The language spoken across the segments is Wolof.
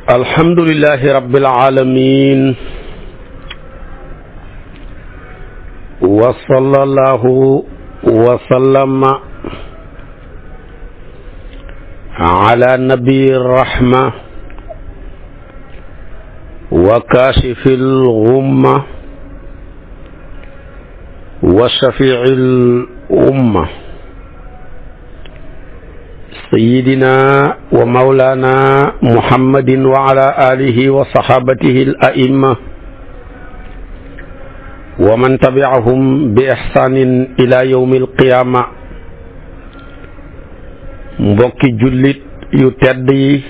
alhamdulillahi rabbil alamin wa sallallahu wa sallama ala nabiyir rahma wa kashifil ghumma wa shafi'il umma sayyidina wa mawlana muhammadin wa ala alihi wa sahabatihi al-a'imma wa man tabi'ahum bi ihsanin ila yawmil qiyama. Mbokki jullit yu tedd yi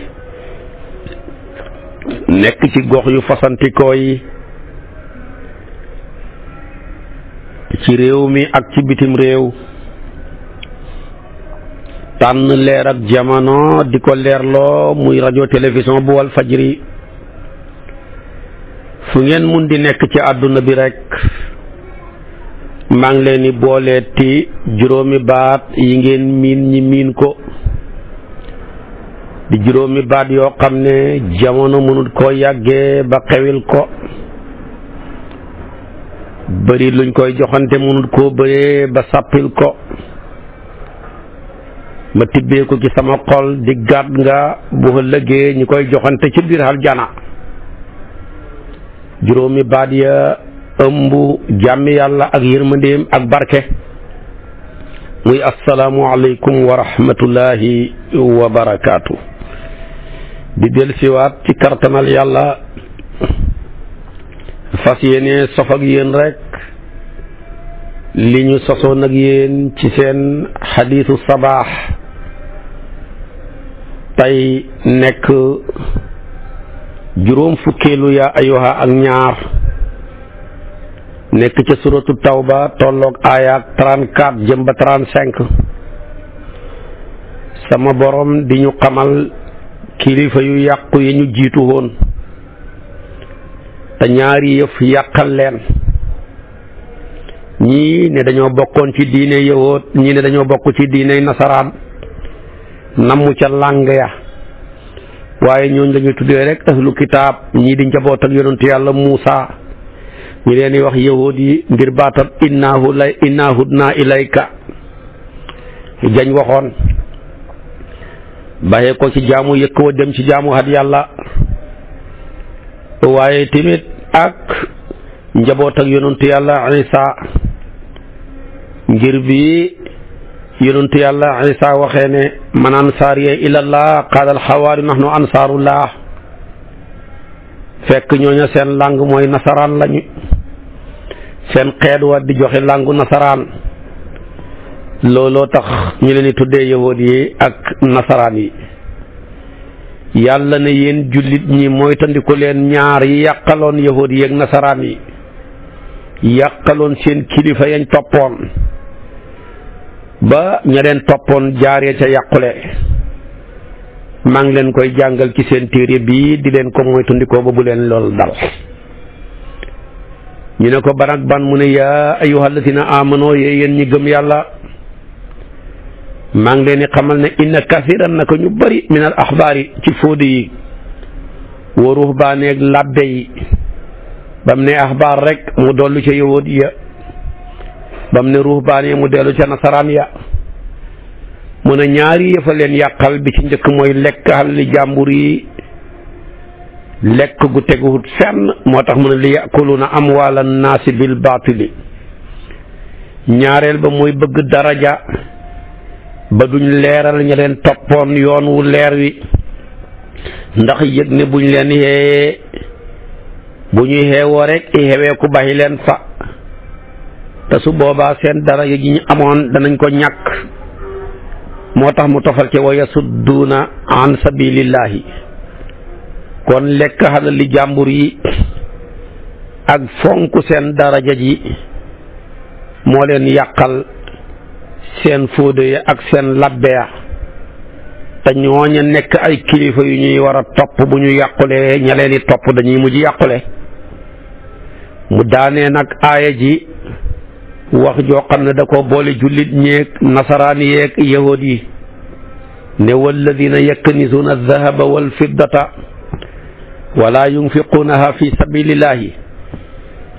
nekk ci gox yu fasantikoo yi ci réew mi ak ci bitim réew, tànn leer ak jamono di ko leerloo muy rajo télévision bu wal fajri. fu ngeen mun di nekk ci àdduna bi rekk maa ngi leen di booleeti juróomi baat yi ngeen miin ñi miin ko, di juróomi baat yoo xam ne jamono mënut koo yàggee ba xewil ko, bëri luñ koy joxante mënut koo bëree ba sàppil ko. ma tibbee ko ci sama xol di gàtt nga bu ëllëgee ñi koy joxante ci biir aljana. juróomi baat ya ëmb jàmmi yàlla ak yërmandeem ak barke, muy assalaamu aleykum wa rahmatullahi wa barakaatu. di dellusiwaat ci kartanal yàlla fas yéene sof ak yéen rek li ñu sosoon ak yéen ci seen xadiisu sabaax, tey nekk juróom fukkeelu yaa ayyuha ak ñaar, nekk ca suratu tawba tolloog aayaak 34 jëm ba 35. sama borom di ñu xamal kilifa yu yàqu yi ñu jiitu woon te ñaari yëf yàqal leen. ñii ne dañoo bokkoon ci diine yahuud, ñii ne dañoo bokk ci diine nasaraan, namu ca làng ya, waaye ñooñu lañuy tuddee rek ahlu kitaab. ñii di njaboot ak yonentu yàlla Muusa, ñi leen di wax yahuud yi ngir baatab inna hudna ilayka jañ waxoon, bàyyee ko ci jaamu yëkk wa dem ci jaamu hat yàlla. waaye tamit ak njaboot ak yonentu yàlla Isa, ngir bi yonentu yàlla Isa waxee ne man ansaariya ilallah qaala alxawaari nahnu ansaarullah, fekk ñooña seen langue mooy nasaraan lañu, seen xeet wa di joxe langue nasaraan. looloo tax ñu leen di tuddee yahuud yi ak nasaraan yi. yàlla ne yéen jullit ñi moytandiku leen ñaar yi yàqaloon yahuud yi ak nasaraan yi, yàqaloon seen kilifa yañ toppoon ba ña leen toppoon jaaree ca yàqule. maa ngi leen koy jàngal ci seen téere bii di leen ko moytandikoo ba bu leen lool dal. ñu ne ko ban ak ban mu ne yaa ayyuhal lazina amano yéen ñi gëm yàlla, maa ngi leen di xamal ne inna kasiran naka ñu bari minal axbaari ci fóode yi wa ruhbaaneeg labbe yi. bam ne axbaar rek mu dollu ca yahuud ya, bam ne ruhbaan ya mu dellu ca nasaraan ya. mu ne ñaari yëfa leen yàqal, bi ci njëkk mooy lekk alali jàmbur yi, lekk gu teguwut fenn. moo tax mu ne li yakuluna amwaala naasi bil baatili. ñaareel ba mooy bëgg daraja ba duñ leeral ña leen toppoon yoon wu leer wi, ndax yëg ne buñ leen yee bu ñuy xeewoo rek i xewee ku bàyyi leen fa, te su boobaa seen daraja ji ñu amoon danañ ko ñàkk. moo tax mu tofal ci wa yasudduuna an sabilillahi. kon lekk xalali jàmbur yi ak fonk seen daraja ji moo leen yàqal seen fóode ya ak seen labbe ya, te ñooña nekk ay kilifa yu ñuy war a topp. bu ñu yàqulee ña leen di topp dañuy mujj yàqule. mu daanee nag aaya ji wax joo xam ne da ko boole jullit ñeeg nasaraan yeeg yahuud yi ne walladina yaknizuna aldahaba walfiddata wala yunfiquunaha fi sabilillahi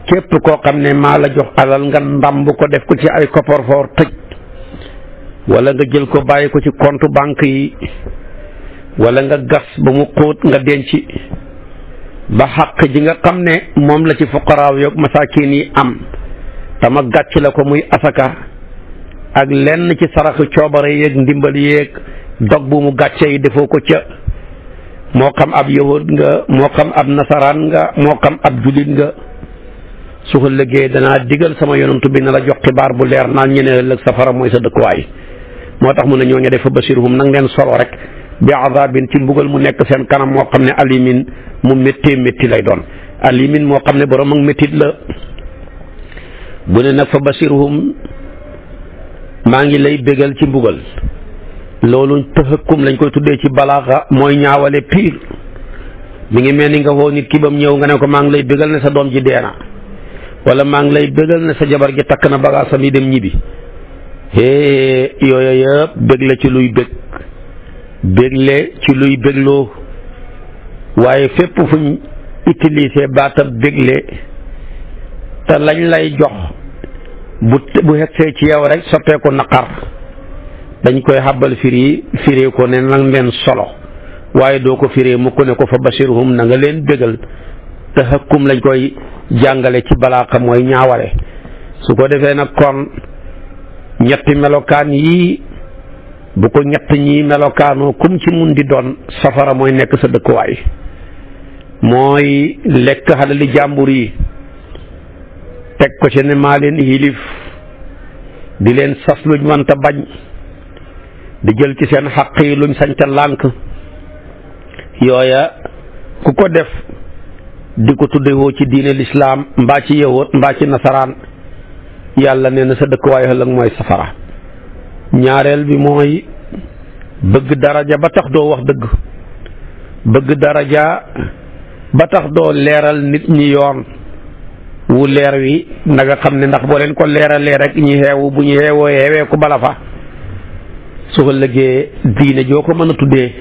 képp koo xam ne maa la jox alal nga ndàmb ko def ko ci ay coffre-fort tëj wala nga jël ko bàyyi ko ci compte banque yi wala nga gas ba mu xóot nga denc ba xàq ji nga xam ne moom la ci fuqaraaw yoog masaakin yi am tama gàcc la ko muy asaka ak lenn ci saraxu coobare yeeg ndimbal yeeg dog bu mu gàcce yi defoo ko ca moo xam ab yahud nga moo xam ab nasaraan nga moo xam ab julit nga su ko liggéey danaa digal sama yonantu bi na la jox xibaar bu leer naan ñeneen ëllëg safara mooy sa dëkkuwaay moo tax mu ne ñoo ngi def fa bashirhum nang leen solo rek bi azabin ci mbugal mu nekk seen kanam moo xam ne alimin mu méttee métti lay doon alimin moo xam ne borom ak méttit la bu ne nag fa bashirhum maa ngi lay bégal ci mbugal loolu tëxëkkum lañ koy tuddee ci balaaxa mooy ñaawale piir mi ngi mel ni nga woo nit ki ba mu ñëw nga ne ko maa ngi lay bégal ne sa doom ji dee na wala maa ngi lay bégal ne sa jabar gi takk na bagaasam yi dem ñibbi yooyu yëpp bégle ci luy bégle ci luy bégloo waaye fépp fuñ utiliser baatab bégle te lañ lay jox bu xegsee ci yow rek soppeeku naqar dañ koy xàbbal firee ko ne nang leen solo waaye doo ko firee mu ko ne ko fa bashirhum na nga leen bégal te xëkkum lañ koy jàngale ci balaaxa mooy ñaawale su ko defee nag kon ñetti melokaan yii bu ko ñett ñi melokaanoo kum ci mun di doon safara mooy nekk sa dëkkuwaay mooy lekk xalali jàmbur yi teg ko ci ne maa leen yilif di leen sas luñ mënta bañ di jël ci seen xaq yi luñ sañta lànk yooya ku ko def di ko tuddewoo ci diine lislaam mbaa ci yahud mbaa ci nasaraan yàlla nee na sa dëkkuwaay ëllëg mooy safara ñaareel bi mooy bëgg daraja ba tax doo wax dëgg bëgg daraja ba tax doo leeral nit ñi yoon wu leer wi na nga xam ne ndax boo leen ko leeralee rek ñi xeewu bu ñu xeewee ku bala fa su ko lëggee diine joo ko mën a tuddee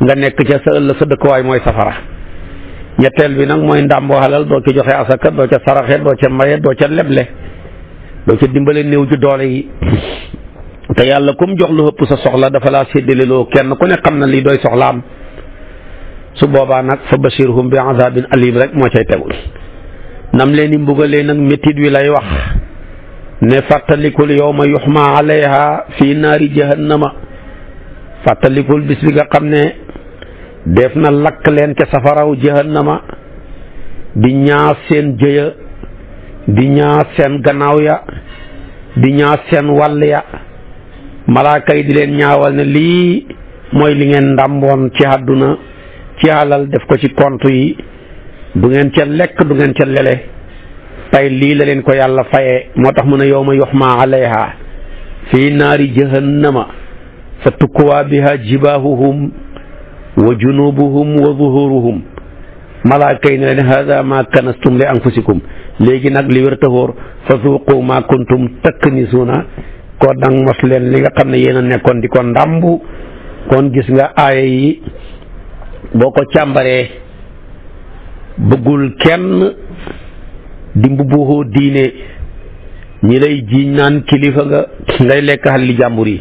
nga nekk ca sa ëllëg sa dëkkuwaay mooy safara ñetteel bi nag mooy ndàmboo xalal doo ca joxe asaka doo ca saraxe doo ca maye doo ca leble doo ca dimbale néew ju doole yi te yàlla kum jox lu ëpp sa soxla dafa laa séddaleloo kenn ku ne xam na lii doy soxlaam su boobaa nag fa bashirhum bi azabin alim rek moo cay tegul nam leen di mbugalee nag métit wi lay wax ne fàttalikul yawma yuxma alayha fi naari jahannama fàttalikul bis bi nga xam ne def na lakk leen ca safaraw jahannama di ñaas seen jëya di ñaas seen gannaaw ya di ñaas seen wàll ya malaaka yi di leen ñaawal ne lii mooy li ngeen ndàmboon ci àdduna ci alal def ko ci compte yi du ngeen ca lekk du ngeen ca lele tey lii la leen ko yàlla fayee moo tax mu ne yawma yuxma alayha fi naari jahannama fa tukkuwaa biha jibaahuhum wa junubuhum wa zuhuruhum malaaka yi ne leen hada ma kanastum li anfusikum léegi nag li wér taxóor fa zuuqu ma kuntum taknisuuna ko dang mos leen li nga xam ne yéen a nekkoon di ko ndàmbu kon gis nga aaya yi boo ko càmbaree bëggul kenn di mbubuxoo diine ñi lay jiiñ naan kilifa nga ngay lekk xal li jàmbur yi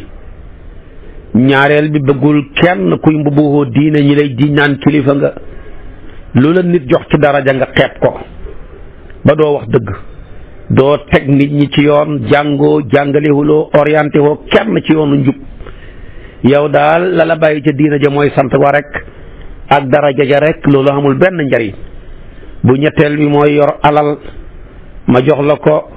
ñaareel bi bëggul kenn kuy mbubuxoo diine ñi lay jiiñ naan kilifa nga lu la nit jox ci daraja nga xeeb ko ba doo wax dëgg doo teg nit ñi ci yoon jàngoo jàngalewuloo orienté woo kenn ci yoonu njub yow daal la la bàyyi ca diina ja mooy sant wa rek ak daraja ja rek loolu amul benn njariñ bu ñetteel bi mooy yor alal ma jox la ko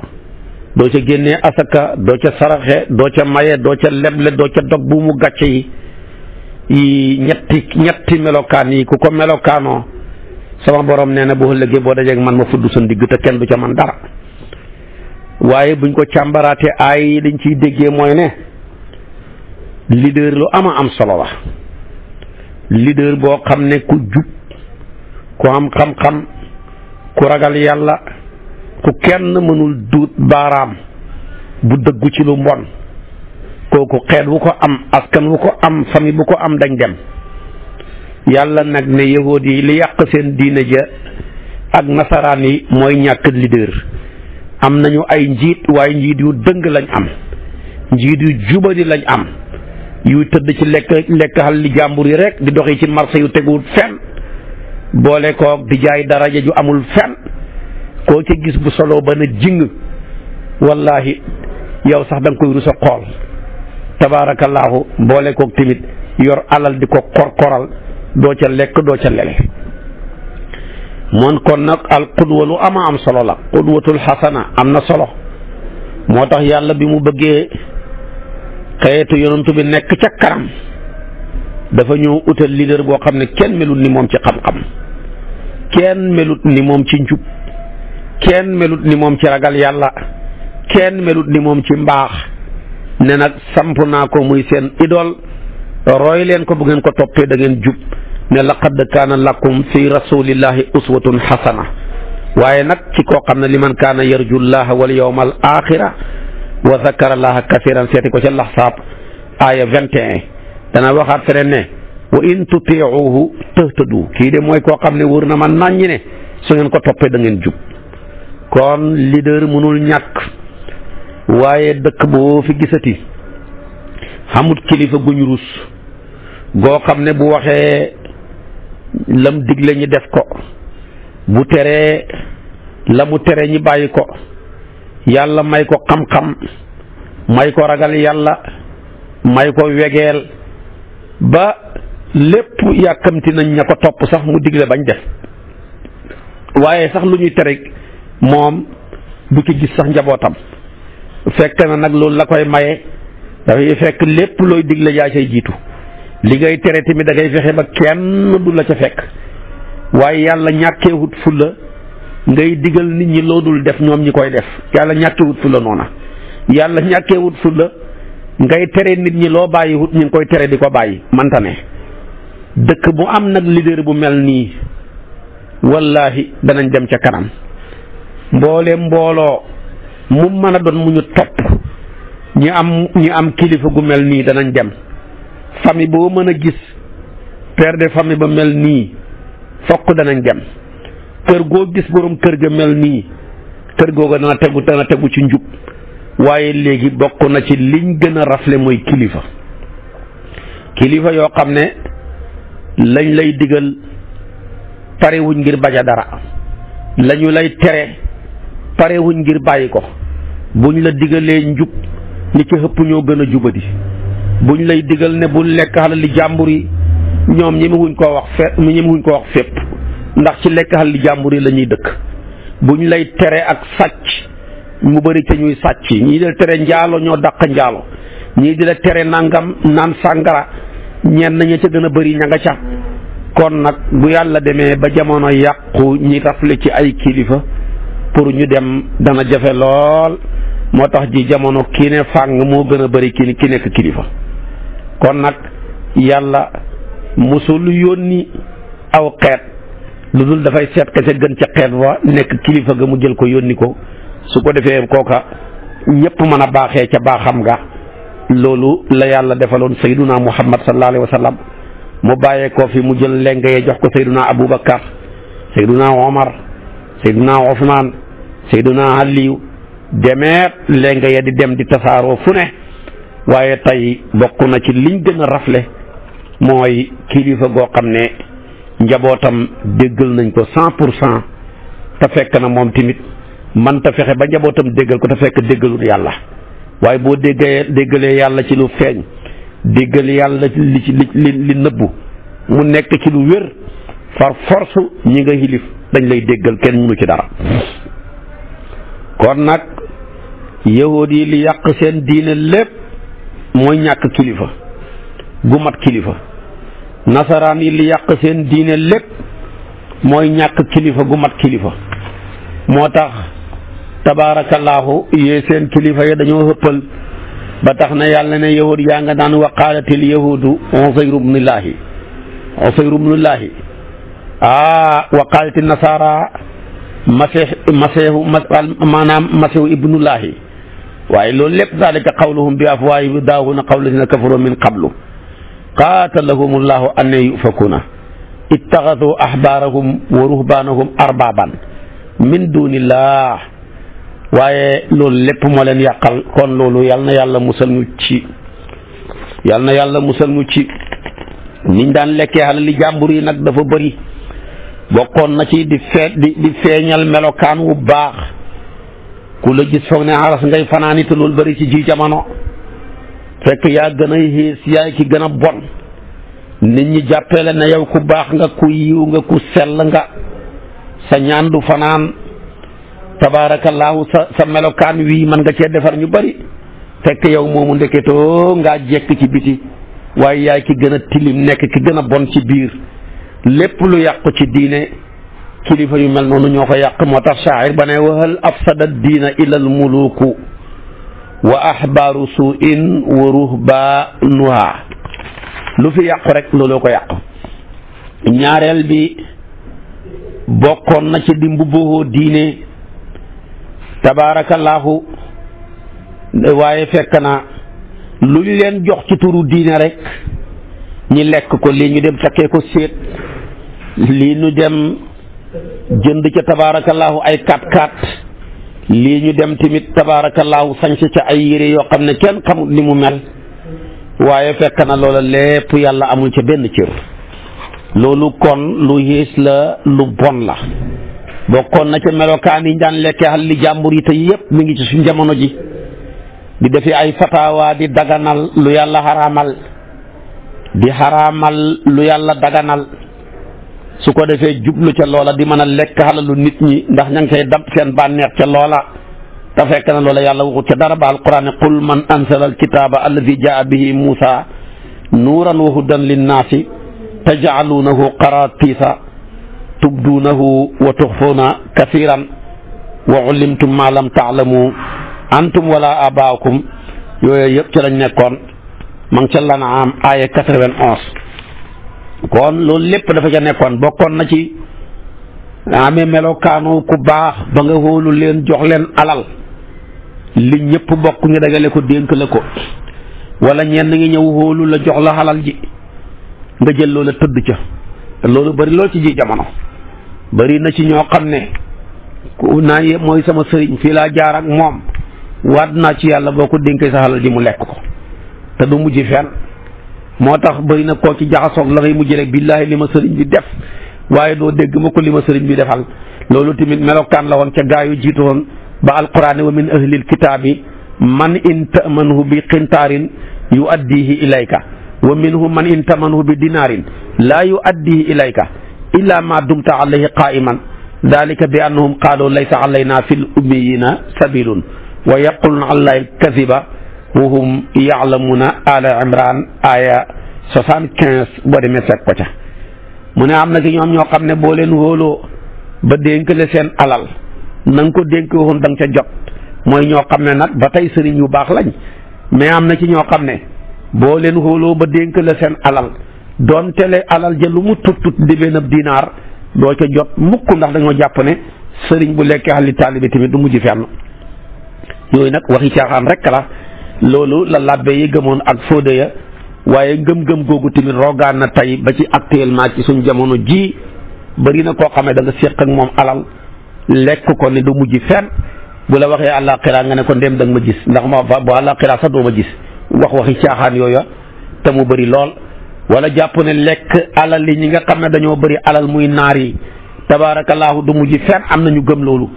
doo ca génnee asaka doo ca saraxe doo ca maye doo ca leble doo ca dog bu mu gàcce yi ñetti melokaan yi ku ko melokaanoo sama borom nee na bu ëllëgee boo dajeeg man ma fudd sa ndigg te kenn du ca man dara waaye buñ ko càmbaraatee ay yi dañ ciy déggee mooy ne leader lu am solo la leader boo xam ne ku jub ku am xam-xam ku ragal yàlla ku kenn mënul duut baaraam bu dëggu ci lu mbon kooku xeet wu ko am askan wu ko am famille bu ko am dañ dem yàlla nag ne yahuud yi li yàq seen diine ja ak nasaraan yi mooy ñàkk leader. am nañu ay njiit waaye njiit yu dëng lañ am, njiit yu jubadi lañ am, yu tëdd ci lekk xal li jàmbur yi rek di doxi ci marché yu teguwul fenn, boole koog di jaay daraja ju amul fenn. koo ci gis bu solo ba na jing wallahi yow sax da nga koy rusa xool. tabaarakallaahu boole koog tamit yor alal di ko korkoral doo ca lekk doo ca lele. moon kon nag al qudwa lu am solo la, qudwatul xasana am na solo. moo tax yàlla bi mu bëggee xeetu yonantu bi nekk ca kanam dafa ñëw utal leader boo xam ne kenn melut ni moom ci xam-xam, kenn melut ni moom ci njub, kenn melut ni moom ci ragal yàlla, kenn melut ni moom ci mbaax. ne nag samp naa ko muy seen idole, roy leen ko bu ngeen ko toppee da ngeen jub. ne laqad kaana lakum fi rasulillahi uswatun xasana. waaye nag ci koo xam ne liman kaana yarju llaha wal yawmal axira wa zakara llaha kasiran, seeti ko ca laxsaab aaya 21. dana waxaat feneen ne wa in tutiuhu tahtadu. kii de mooy koo xam ne wóor na ma naññi ne su ngeen ko toppee da ngeen jub. kon leader mënul ñàkk, waaye dëkk boo fi gisati xamut kilifa guñ rus goo xam ne bu waxee lam digle ñi def ko, bu teree la mu tere ñi bàyyi ko. yàlla may ko xam-xam, may ko ragal yàlla, may ko wegeel ba lépp yàkkamti nañ ña ko topp sax mu digle bañ def. waaye sax lu ñuy tere moom du ci gis sax njabootam. fekk na nag loolu la koy maye dafay fekk lépp looy digle yaa cay jiitu. li ngay tere tamit da ngay fexe ba kenn du la ca fekk. waaye yàlla ñàkkeewut fulla ngay digal nit ñi loo dul def ñoom ñi koy def. yàlla ñàkkeewut fulla noona. yàlla ñàkkeewut fulla ngay tere nit ñi loo bàyyiwut ñu ngi koy tere di ko bàyyi. manta ne dëkk bu am nag leader bu mel nii wallahi danañ dem ca kanam. mbooloo mu mën a doon mu ñu topp ñi am kilifa gu mel nii danañ dem. famille boo mën a gis père de famille ba mel nii fokk danañ dem. kër goo gis borom kër ga mel nii kër googa dana tegu ci njub. waaye léegi bokk na ci liñ gën a rafle mooy kilifa yoo xam ne lañ lay digal parewuñ ngir baja dara, lañu lay tere parewuñ ngir bàyyi ko. buñ la digalee njub ñi ci ëpp ñoo gën a jubadi. buñ lay digal ne bu lekk xalal li jàmbur yi ñoom ñemewuñ koo wax fépp ndax ci lekk xalal li jàmbur yi la ñuy dëkk. buñ lay tere ak sàcc mu bëri ca ñuy sàcc, ñii di la tere njaalo ñoo dàq njaalo, ñii di la tere nangam naan sàngara ñenn ña ca gën a bëri ña nga ca. kon nag bu yàlla demee ba jamono yàqu ñi rafle ci ay kilifa pour ñu dem dana jafe lool. moo tax ji jamono kii ne fàng moo gën a bëri ki nekk kilifa. kon nag yàlla musul yónni aw xeet lu dul dafay seet ka ca gën ca xeet wa nekk kilifa ga mu jël ko yónni ko, su ko defee kooka ñëpp mën a baaxee ca baaxam nga. loolu la yàlla defaloon sayduna muhammad sallallahu alayhi wa sallam. mu bàyyee ko fi mu jël leng yee jox ko sayduna abubakar, sayduna omar, sayduna osman, sayduna aliyu. demeet leng ya di dem di tasaaroo fu ne. waaye tey bokk na ci liñ gën a rafle mooy kilifa goo xam ne njabootam déggal nañ ko 100% te fekk na moom tamit man ta fexe ba njabootam déggal ko te fekk déggalul yàlla. waaye boo déggalee yàlla ci lu feeñ, déggal yàlla li nëbbu mu nekk ci lu wér, far force ñi nga xilif dañ lay déggal, kenn mënu ci dara. kon nag yahuud yi li yàq seen diine lépp mooy ñàkk kilifa gu mat kilifa. nasaraan yi li yàq seen diine lépp mooy ñàkk kilifa gu mat kilifa. moo tax tabaarakallaahu yee seen kilifa yi dañoo ëppal ba tax na yàlla ne yahud yaa nga daan waqaalatil yahudu Usayru bnullaahi waqaalatil nasaara masihu ibnullaahi. waaye loolu lépp daalika qawluhum bi afwaahihim yudaahuna qawla llaziina kafaru min qablu qaatalahumullahu annaa yu'fakuuna. ittaxadu ahbaarahum wa ruhbaanahum arbaaban min dunillah waaye loolu lépp moo leen yàqal. kon loolu yal na yàlla musal ñu ci niñ daan lekkee xalali jàmbur yi nag dafa bëri. bokkoon na ci di feeñal melokaan wu baax ku la gis foog ne aras ngay fanaani te loolu bëri ci ji jamono fekk yaa gën a xiis yaay ki gën a bon nit ñi jàppee la ne yow ku baax nga ku yiw nga ku sell nga sa ñaan du fanaan tabaarakallaahu sa melokaan wii mën nga cee defar ñu bëri fekk yow moomu ndeketoo ngaa jekk ci biti waaye yaay ki gën a tilim nekk ki gën a bon ci biir. lépp lu yàqu ci diine kilifa yu mel noonu ñoo ko yàq. moo tax shaa'ir ba ne wa hal afsada diina ila al muluku wa ahbaaru suin wa ruhbaanuha lu fi yàqu rek looloo ko yàq. ñaareel bi bokkoon na ci di mbubboo diine tabaarakallaahu waaye fekk na lu ñu leen jox ci turu diine rek ñi lekk ko lii ñu dem takkee ko séet lii ñu dem jënd ca tabaarakallaahu ay 4x4 lii ñu dem tamit tabaarakallaahu sañse ca ay yére yoo xam ne kenn xamut ni mu mel waaye fekk na loola lépp yàlla amul ca benn cër. loolu kon lu yées la lu bon la bokkoon na ca melokaan yi ñu daan lekkee xal li jàmbur yi te yëpp mi ngi ci suñ jamono ji di defi ay fatawa di daganal lu yàlla xaraamal di xaraamal lu yàlla daganal su ko defee jublu ca loola di mën a lekk xalalu nit ñi ndax ña ngi koy dab seen bànneex ca loola te fekk na loola yàlla waxut ca dara ba alquran ne qul man anzala alkitaba alladi jaa bihi Muusa nuuran wa hudan linnaasi tajcaluunahu qaraatiisa tubduunahu wa tuxfuuna kasiiran wa ullimtum ma lam taalamu antum wala abaakum yooyu yëpp ci lañ nekkoon ma ngi ca Lanaam aaya 91. kon loolu lépp dafa ca nekkoon bokkoon na ci amee melokaanu ku baax ba nga hóolu leen jox leen alal li ñëpp bokk ñu dagale ko dénk la ko wala ñenn ngi ñëw hóolu la jox la alal ji nga jël loola tëdd ca te loolu bari lool ci ji jamono bari na ci ñoo xam ne ku naa yëpp mooy sama sëriñ fii laa jaar ak moom waat naa ci yàlla boo ko dénkee sa alal ji mu lekk ko te du mujj fenn. moo tax bëri na koo ci jaxasoog la ngay mujj rek billaahi li ma sëriñ bi def waaye doo dégg ma ko li ma sëriñ bi defal loolu tamit melokaan la woon ca gaa yu jiitu woon ba alquraan wa min ahlil kitaabi man in tamanhu bi qintaarin yuaddihi ilayka wa minhum man in tamanhu bi dinaarin laa yuaddihi ilayka illa ma dumta alayhi qaa'iman dalika bi annahum qaalu laysa alayna fil ummiyina sabilun wa yaquluna allahi alkaziba wa hum ya'lamuna ala imran aya 75 boo demee fekk ko ca mu ne am na ki ñoom ñoo xam ne boo leen wóoloo ba dénk le seen alal na nga ko dénk woon da nga ca jot mooy ñoo xam ne nag ba tey sëriñ yu baax lañ mais am na ci ñoo xam ne boo leen wóoloo ba dénk le seen alal doon tele alal ja lu mu tut di benn ab dinaar doo ca jot mukk ndax dañoo jàpp ne sëriñ bu lekkee xali taalibe tamit du mujj fenn yooyu nag waxi caaxaan rek la. loolu la labbe yi gëmoon ak fóode ya waaye ngëm-ngëm googu tamit rogaan na tey ba ci actuellement ci suñ jamono ji bari na koo xam ne da nga séq ak moom alal lekk ko ne du mujj fenn bu la waxee àllaaxira nga ne ko ndem da nga ma gis ndax ma bu àllaaxira sax doo ma gis waxi caaxaan yooya te mu bari lool. wala jàpp ne lekk alal li ñi nga xam ne dañoo bari alal muy naar yi tabaarakallaahu du mujj fenn am na ñu gëm loolu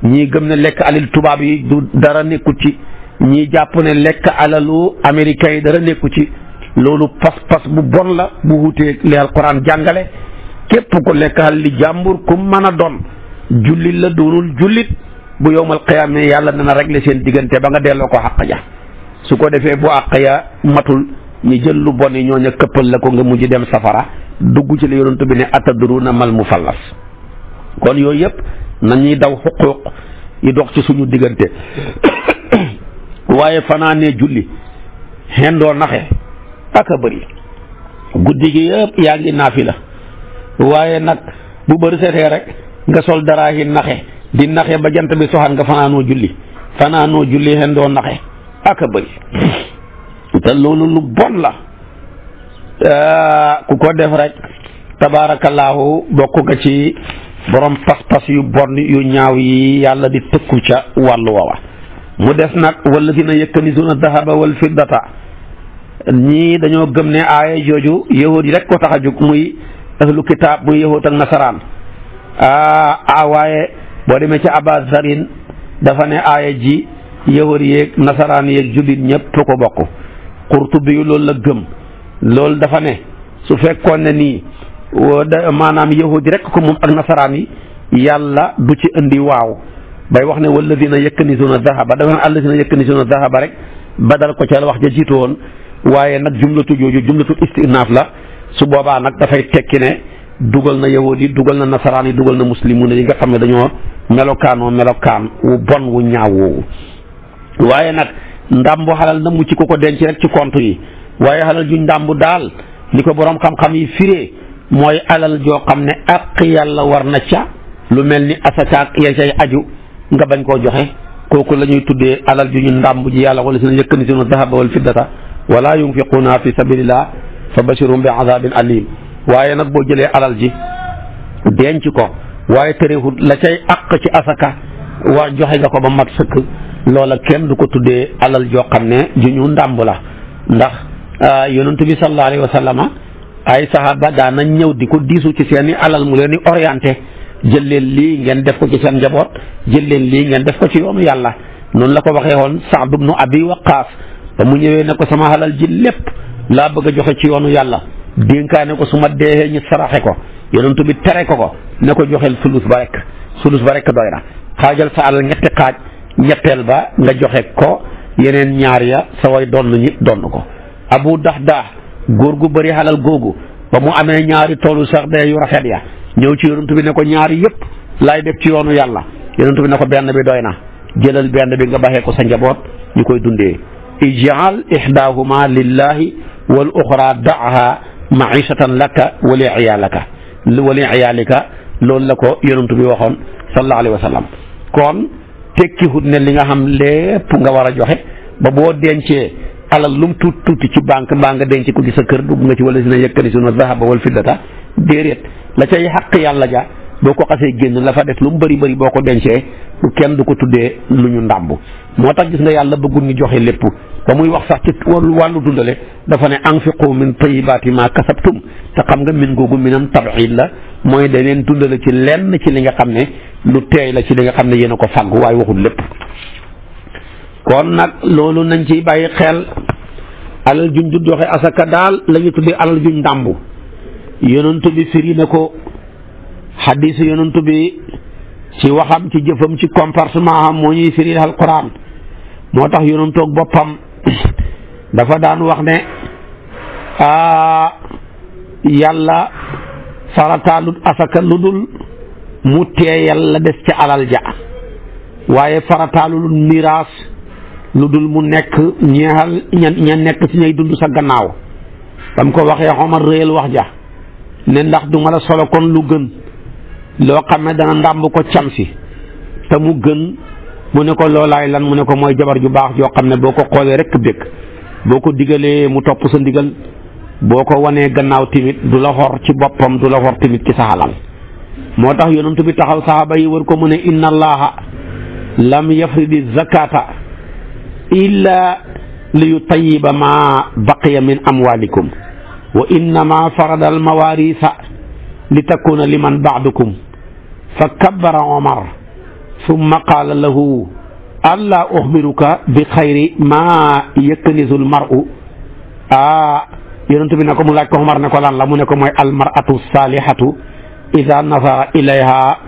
ñii gëm ne lekk alal tubaab yi du dara nekkut ci. ñii jàpp ne lekk alalu américain yi dara nekku ci loolu pas-pas bu bon la bu wuteeg li alquran jàngale képp ko lekk alal li jàmbur ku mën a doon jullit la doonul jullit bu yowmal qiyaama yàlla dana régler seen diggante ba nga delloo ko xàq ja su ko defee bu àq ya matul ñu jël lu bon yi ñooñu këppal la ko nga mujj dem safara dugg ci la yonent bi ne atadruuna mal mufallas kon yooyu yëpp nañuy daw xuquuq yi dox ci suñu diggante waaye fanaanee julli xendoo naxe ak a bëri guddi gi yëpp yaa ngi naafila waaye nag bu bëri seetee rek nga sol daraa yi naxe di naxe ba jant bi soxaan nga fanaanoo julli xendoo naxe ak a bëri te loolu lu bon la ku ko def rek tabaarakallaahu bokk nga ci borom pas-pas yu bon yu ñaaw yi yàlla di tëkku ca wàllu woowa. mu des nag walladina yaknizuna dahaba wal fiddata ñii dañoo gëm ne aaya jooju yahud yi rek ko tax a jóg muy ahlu kitaab muy yahud ak nasaraan waaye boo demee ci Aba Zarin dafa ne aaya ji yahud yeeg nasaraan yeeg jullit ñëpp ko bokk. Qurtubi yu loolu la gëm loolu dafa ne su fekkoon ne nii maanaam yahud yi rek ko moom ak nasaraan yi yàlla du ci indi waaw bay wax ne walladina yaknizuna dahaba dafa ne alladina yaknizuna dahaba rek badal ko ca wax ja jiitu woon waaye nag jumlatu jooju jumlatu istinaaf la su boobaa nag dafay tekki ne dugal na yahud yi dugal na nasaraan yi dugal na muslimun yi nga xam ne dañoo melokaan wu bon wu ñaaw woowu. waaye nag ndàmbu xalal na mu ci ko denc rek ci compte yi waaye xalal juñ ndàmbu daal li ko borom xam-xam yi firee mooy alal joo xam ne ak yàlla war na ca lu mel ni asakaak ya cay aju nga bañ koo joxe kooku la ñuy tuddee alal ju ñu ndàmb ji yàlla wala si na yaknizuna dahaba wal fiddata wala yunfiquuna fi sabilillah fa bashirum bi azabin alim. waaye nag boo jëlee alal ji denc ko waaye terewul la cay àq ci asaka war joxe nga ko ba mat sëkk loola kenn du ko tuddee alal joo xam ne ju ñu ndàmb la ndax yonent bi sallallahu alayhi wa sallama ay sahaba daana ñëw di ko diisu ci seeni alal mu leen di orienté jël leen lii ngeen def ko ci seen njaboot jël leen lii ngeen def ko ci yoonu yàlla noonu la ko waxee woon Saad ibnu Abi Waqaas ba mu ñëwee ne ko sama alal ji lépp laa bëgg a joxe ci yoonu yàlla dénkaane ko su ma deexee ñu saraxe ko yonent bi tere ko ne ko joxeel sulus ba rek doy na xaajal sa alal ñetti xaaj ñetteel ba nga joxe ko yeneen ñaar ya sa way donn ñi donn ko. Abu Dahda góor gu bëri xalal googu ba mu amee ñaari toolu sax de yu rafet ya ñëw ci yonent bi ne ko ñaari yëpp laay def ci yoonu yàlla yonent bi ne ko benn bi doy na jëlal benn bi nga baxee ko sa njaboot ñu koy dundee. ij'al ihdahuma lillahi wal uxra da'ha ma'ishatan laka wa li iyalika loolu la ko yonent bi waxoon sallallahu alayhi wa sallam. kon tekkiwut ne li nga xam lépp nga war a joxe ba boo dencee alal lum tuuti ci banque mbaa nga denc ko ci sa kër dugg nga ci wala si na yaknizuna dahaba wal fiddata déedéet la cay xaq yàlla ja boo ko xasee génn la fa def lu mu bëri boo ko dencee kenn du ko tuddee lu ñu ndàmb. moo tax gis nga yàlla bëggul ñu joxe lépp ba muy wax sax ci wàllu dundale dafa ne anfiqu min tayyibati ma kasabtum te xam nga min googu minam tab'id la mooy da leen dundale ci lenn ci li nga xam ne lu teey la ci li nga xam ne yéen a ko fàggu waaye waxul lépp. kon nag loolu nañ ciy bàyyi xel alal juñ du joxe asaka daal la ñu tuddee alal juñ ndàmbu yonent bi firi na ko xadiis yonent bi ci waxam ci jëfam ci comportement am moo ñuy firi alquran moo tax yonentoog boppam dafa daan wax ne yàlla farataalut asaka lu dul mu teeyal la des ci alal ja waaye farataalul miraas lu dul mu nekk ñeexal ña nekk ci ñay dund sa gannaaw dam ko waxee Omar réyal wax ja ne ndax du ma la solo kon lu gën loo xam ne dana ndàmb ko cam si te mu gën mu ne ko loolaay lan mu ne ko mooy jabar ju baax joo xam ne boo ko xoolee rek bëgg boo ko digalee mu topp sa ndigal boo ko wanee gannaaw timit du la xor ci boppam du la xor timit ci sa alal moo tax yonent bi taxaw saxaaba yi wër ko mu ne inna allaha lam yafridi zakata illa li yutayiba ma baqiya min amwalikum wa innama farada al mawarisa li takuna liman ba'dukum fa kabbara Omar summa qaala lahu alla uxbiruka bi xayri ma yaknizu al mar'u yonent bi ne ko mu laaj ko Omar ne ko lan la mu ne ko mooy al mar'atu salihatu ida nazara ilayha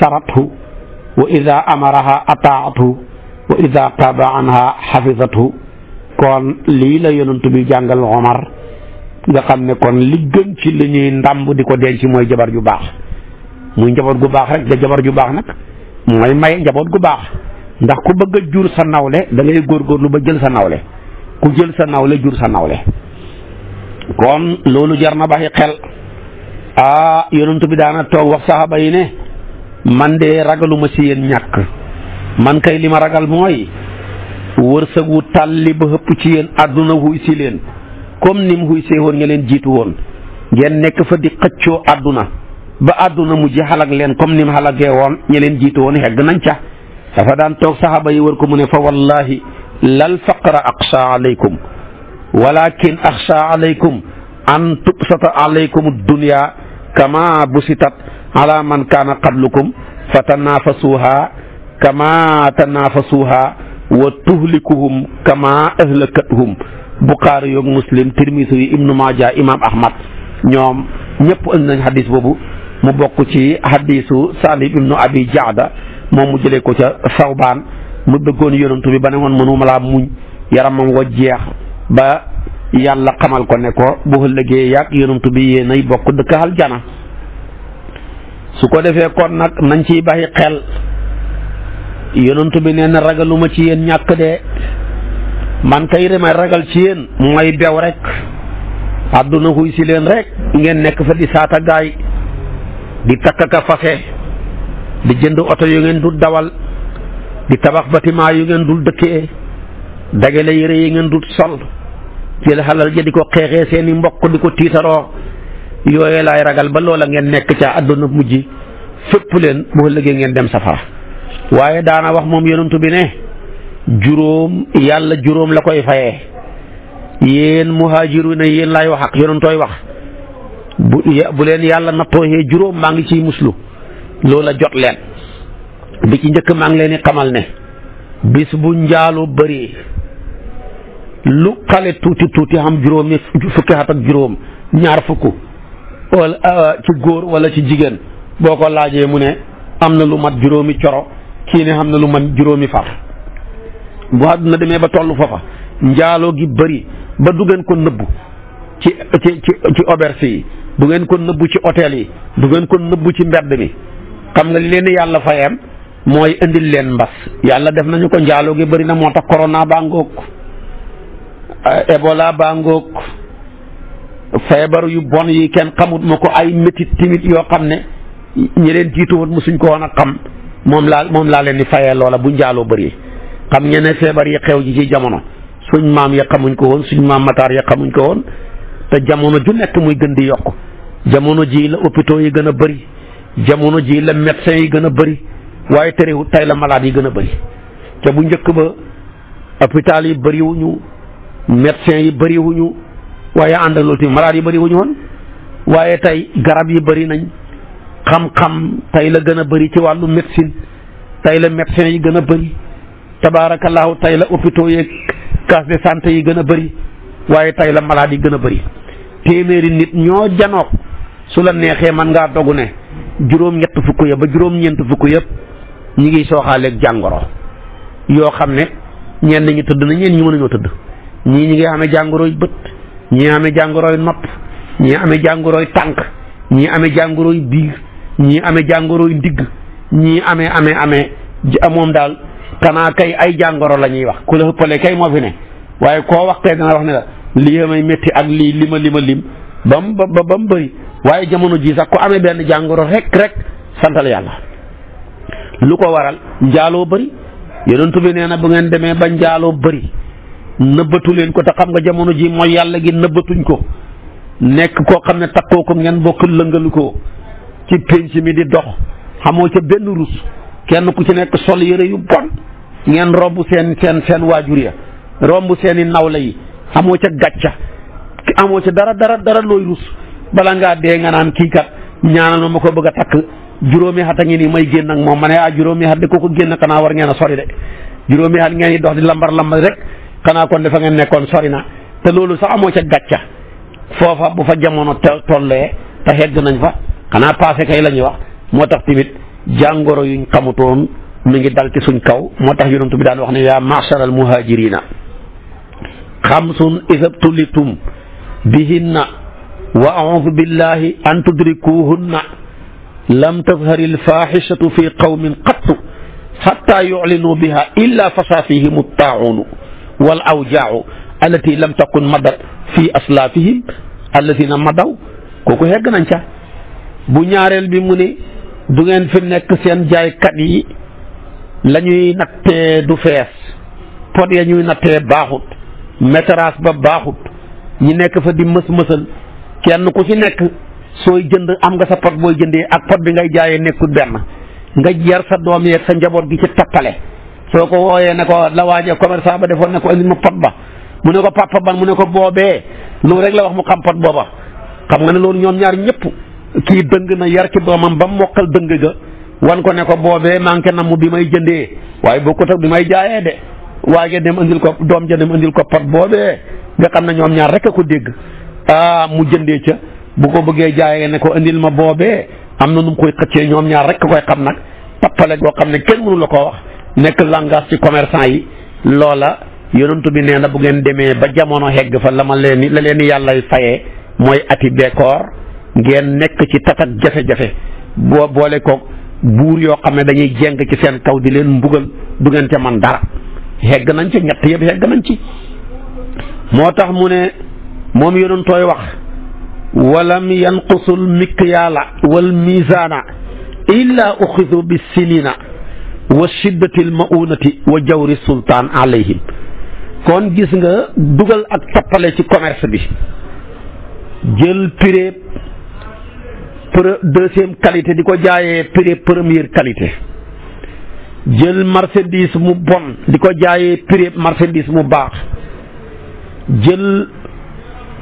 sarathu wa ida amaraha ataathu wa ida taaba anha xafizathu kon lii la yonent bi jàngal Omar nga xam ne kon li gën ci li ñuy ndàmb di ko denc mooy jabar ju baax muy njaboot gu baax rek da jabar ju baax nag mooy may njaboot gu baax ndax ku bëgg a jur sa nawle da ngay góorgóorlu ba jël sa nawle ku jël sa nawle jur sa nawle kon loolu jar na bàyyi xel yonent bi daana toog wax saxaaba yi ne man de ragaluma ci yéen ñàkk man kay li ma ragal mooy wërsëg wu tàlli ba xëpp ci yéen àdduna xuy si leen comme ni mu xuy see woon nga leen jiitu woon ngeen nekk fa di xëccoo àdduna ba àdduna mujj xalak leen comme ni mu xalagee woon ñi leen jiitu woon xegg nañ ca. dafa daan toog saxaaba yi wër ko mu ne fa wallahi lal faqra aqsa alaykum walakin axsha alaykum an tubsata alaykum dunya kama busitat ala man kaana qablukum fa tanafasuha kama tanafasuha wa tuhlikuhum kama ahlakathum. Buxaari yoog Muslim Tirmisi yi Ibnu Maaja Imam Ahmad ñoom ñëpp ënd nañ xadis boobu mu bokk ci xadisu Salim ibnu Abi Jaada moom mu jëlee ko ca Sawbaan mu bëggoon yonantu bi ba ne woon mënuma laa muñ yaramam wa jeex ba yàlla xamal ko ne ko bu ëllëgee yàgg yonantu bi yéenay bokk dëkk aljana. su ko defee kon nag nañ ciy bàyyi xel yonantu bi nee na ragaluma ci yéen ñàkk de man kay may ragal ci yéen mooy bew rek àdduna xuy si leen rek ngeen nekk fa di saata gaay di takk ka fase di jënd oto yu ngeen dul dawal di tabax bâtiment yu ngeen dul dëkkee dagale yére yi ngeen dul sol jël xalal ja di ko xeexee seeni mbokk di ko tiitaroo yooyu laay ragal ba loola ngeen nekk ca àdduna mujj fépp leen bu ëllëgee ngeen dem safara. waaye daana wax moom yonentu bi ne juróom yàlla juróom la koy fayee yéen muhaajiruuna yéen laay wax ak yonentooy wax bu leen yàlla nattooyee juróom maa ngi ciy muslu loola jot leen. bi ci njëkk maa ngi leen di xamal ne bis bu njaaloo bëri lu xale tuuti tuuti xam juróomi fukki at ak juróom ñaar fukk wala ci góor wala ci jigéen boo ko laajee mu ne am na lu mat juróomi coro kii ne xam na lu mat juróomi far. bu àdduna demee ba tollu foofa njaaloo gi bëri ba du ngeen ko nëbbu ci auberge yi du ngeen ko nëbbu ci hôtel yi du ngeen ko nëbbu ci mbedd mi xam nga li leen yàlla fayam mooy indil leen mbas. yàlla def nañu ko njaaloo gi bëri na moo tax corona baa ngoog Ebola baa ngoog feebar yu bon yi kenn xamut ma ko ay métit timit yoo xam ne ñi leen jiitu woon mosuñ ko woon a xam moom laa leen di fayee loola bu njaaloo bëri. xam ngeen ne feebar yi xew ji ci jamono suñ maam ya xamuñ ko woon suñ maam mataar ya xamuñ ko woon te jamono ju nekk muy gën di yokk. jamono ji la hôpitaux yi gën a bëri jamono ji la médecins yi gën a bëri waaye terewul tey la malade yi gën a bëri. te bu njëkk ba hôpital yi bëriwuñu médecins yi bëriwuñu waaye ànd ak loolu tamit malade yi bëriwuñu woon waaye tey garab yi bëri nañ xam-xam tey la gën a bëri ci wàllu médecine tey la médecins yi gën a bëri. tabaarakallaahu tey la hôpitaux yeeg case de santé yi gën a bëri waaye tey la malade yi gën a bëri. téeméeri nit ñoo janook su la neexee man ngaa dogu ne juróom-ñett fukk ya ba juróom-ñeent fukk yëpp ñi ngi sooxaaleeg jàngoro yoo xam ne ñenn ñi tëdd na ñenn ñi mënuñoo tëdd. ñii ñi ngi amee jàngoroy bët ñii amee jàngoroy nopp ñii amee jàngoroy tànk ñii amee jàngoroy biir ñii amee jàngoroy ndigg ñii amee moom daal xanaa kay ay jàngoro la ñuy wax ku la ëppale kay moo fi ne waaye koo wax kay dana wax ne la lii may métti ak lii lima lim ba mu bëri waaye jamono ji sax ku amee benn jàngoro rek santal yàlla. lu ko waral njaaloo bëri yonent bi nee na bu ngeen demee ba njaaloo bëri nëbbatu leen ko te xam nga jamono ji mooy yàlla gi nëbbatuñ ko nekk koo xam ne takkoo ko ngeen bokk lëngalu ko ci pénc mi di dox xamoo ca benn rus kenn ku ci nekk sol yére yu bon ngeen romb seen waajur ya romb seeni nawle yi amoo ca gàcca amoo ca dara looy rus bala ngaa dee nga naan kii kat ñaanal ma ko bëgg a takk juróomi at a ngi nii may génn ak moom ma ne juróomi at de ko génn xanaa war ngeen a sori de juróomi at ngeen di dox di lambar rek xanaa kon dafa ngeen nekkoon sori na te loolu sax amoo ca gàcca foofa bu fa jamono tollee te xegg nañ fa xanaa passé kay la ñuy wax moo tax tamit jàngoro yuñ xamutoon mi ngi dal ci suñ kaw moo tax yonent bi daan wax ne yaa ma'shar al muhajirina xamsun isabtulitum bihinna wa a'udhu billahi an tudrikuhunna lam tazhari al fahishatu fi qawmin qattu hatta yu'linu biha illa fasa fihim at-ta'un wal awjaa'u allati lam takun madat fi aslafihim allatina madaw kooku hegg nañ ca. bu ñaareel bi mu ne du ngeen fi nekk seen jaaykat yi la ñuy nattee du fees pot ya ñuy nattee baaxut métrage ba baaxut ñi nekk fa di mësal kenn ku ci nekk sooy jënd am nga sa pot booy jëndee ak pot bi ngay jaayee nekkul benn nga jar sa doom yeeg sa njaboot gi ci tappale soo ko wooyee ne ko la waaje commerçant ba defoon ne ko indi ma pot ba mu ne ko papa ban mu ne ko boobee loolu rek la wax mu xam pot booba xam nga ne loolu ñoom ñaar ñëpp kii dëng na yar ci doomam ba mokkal dëng ga wan ko ne ko boobee manqué na mu bi may jëndee waaye bokkut ak bi may jaayee de waaye dem andil ko doom ja dem andil ko pot boobee nga xam ne ñoom ñaar rek a ko dégg mu jëndee ca bu ko bëggee jaayee ne ko andil ma boobee am na nu mu koy xëccee ñoom ñaar rek koy xam nag tappale goo xam ne kenn mënu la koo wax nekk langage ci commerçant yi loola yonentu bi nee na bu ngeen demee ba jamono hegg fa la leen ni yàllay fayee mooy ati beekoor ngeen nekk ci tatak jafe-jafe boole ko buur yoo xam ne dañuy jeng ci seen kaw di leen mbugal du ngeen ca man dara hegg nañ ci ñett yëpp hegg nañ ci moo tax mu ne moom yonentooy wax walam yanqusul mikyaala wal mizaana illa uxidu bis sinina wa shiddati al maunati wa jawri sultaan alayhim kon gis nga dugal ak tappale ci commerce bi jël prix deuxième qualité di ko jaayee prix première qualité jël marchandise mu bon di ko jaayee prix marchandise mu baax jël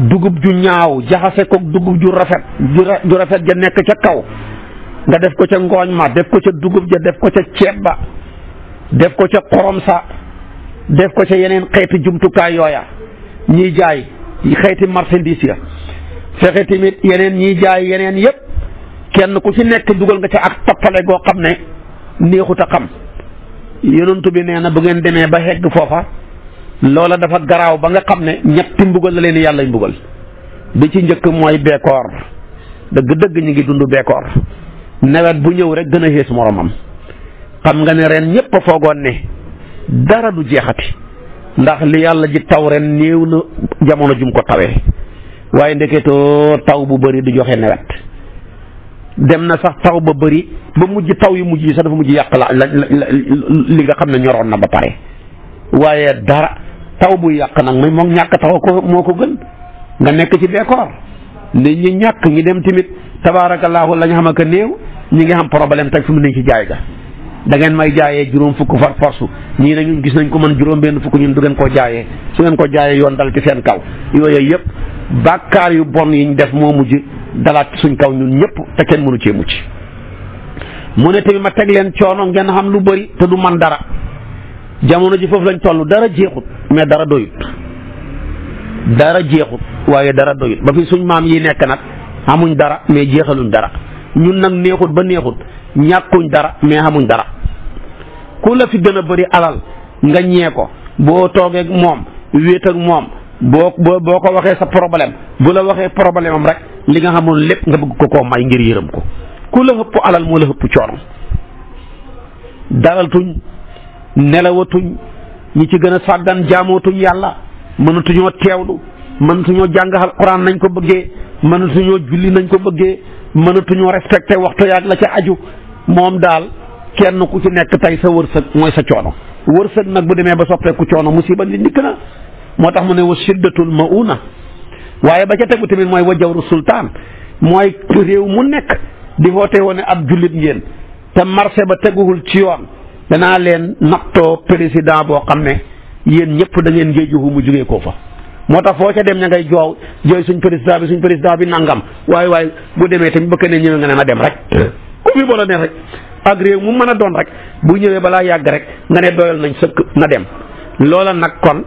dugub ju ñaaw jaxase ko dugub ju rafet ja nekk ca kaw nga def ko ca ngooñ ma def ko ca dugub ja def ko ca ceeb ba def ko ca xorom sa def ko ca yeneen xeeti jumtukaay yooya ñiy jaay xeeti marchandise ya fexe tamit yeneen ñiy jaay yeneen yépp kenn ku ci nekk dugal nga ca ak tappale goo xam ne neexut a xam yonent bi nee na bu ngeen demee ba hegg foofa loola dafa garaaw ba nga xam ne ñetti mbugal la leen yàlla mbugal bi ci njëkk mooy beekoor dëgg-dëgg ñu ngi dund beekoor nawet bu ñëw rek gën a xees moromam xam nga ne ren ñëpp a foogoon ne dara du jeexati ndax li yàlla ji taw ren néew na jamono jum ko tawee waaye ndeketoo taw bu bëri du joxe nawet dem na sax taw ba bëri ba mujj taw yu mujj yi sax dafa mujj yàq li nga xam ne ñoroon na ba pare waaye dara taw bu yàq nag mooy moom ñàkk taw ko moo ko gën nga nekk ci beekoor nit ñi ñàkk ñi dem tamit tabaarakallaahu la ñu xam ak néew ñi ngi xam problème teg fi mu ne ci jaay ga da ngeen may jaayee juróom fukk far force ñii ne ñun gis nañ ko man juróom benn fukk ñun du ngeen koo jaayee su ngeen ko jaayee yoon dal ci seen kaw yooyu yëpp bàkkaar yu bon yi ñu def moo mujj dalaat ci suñ kaw ñun ñëpp te kenn mënu cee mucc mu ne tamit ma teg leen coono ngeen xam lu bëri te du man dara jamono ji foofu lañ toll dara jeexut mais dara doyut dara jeexut waaye dara doyut ba fi suñ maam yi nekk nag amuñ dara mais jeexaluñ dara ñun nag neexut ba neexut ñàkkuñ dara mais amuñ dara ku la fi gën a bëri alal nga ñee ko boo toogee ak moom wéet ak moom boo ko waxee sa problème bu la waxee problème am rek li nga xamoon lépp nga bëgg ko koo may ngir yërëm ko ku la ëpp alal moo la ëpp coono dalatuñ nelawatuñ ñi ci gën a sàggan jaamootuñ yàlla mënatuñoo teewlu mënatuñoo jàng alxuraan nañ ko bëggee mënatuñoo julli nañ ko bëggee mënatuñoo respecté waxtu yaag la ca aju moom daal kenn ku ci nekk tey sa wërsëg mooy sa coono wërsëg nag bu demee ba soppeeku coono musiba li ndikk na moo tax mu ne wa shiddatul mauna waaye ba ca tegu tamit mooy wa jawru sultaan mooy réew mu nekk di woote woon ne ab jullit ngeen te marché ba teguwul ci yoon danaa leen nattoo président boo xam ne yéen ñëpp da ngeen géejuhu mu jugee koo fa moo tax foo ca dem ña ngay jooy suñ président bi nangam waaye bu demee tamit bëgg ne ñëwee nga ne na dem rek ku fi boo la ne rek ak réew mu mën a doon rek bu ñëwee balaa yàgg rek nga ne doyal nañ sëkk na dem loola nag kon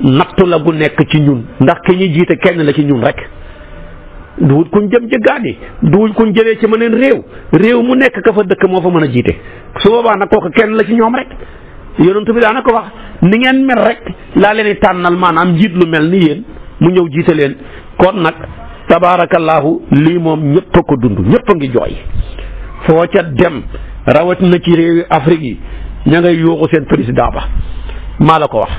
nattu la gu nekk ci ñun ndax ki ñuy jiite kenn la ci ñun rek duwut kuñ jëm jëggaani duwut kuñ jëlee ci mëneen réew mu nekk ka fa dëkk moo fa mën a jiite su boobaa nag kooku kenn la ci ñoom rek yonent bi daana ko wax ni ngeen mel rek laa leen di tànnal maanaam njiit lu mel ni yéen mu ñëw jiite leen kon nag tabaarakallaahu lii moom ñëpp a ko dund ñëpp a ngi jooy foo ca dem rawatina ci réewi Afrique yi ña ngay yuuxu seen président ba maa la ko wax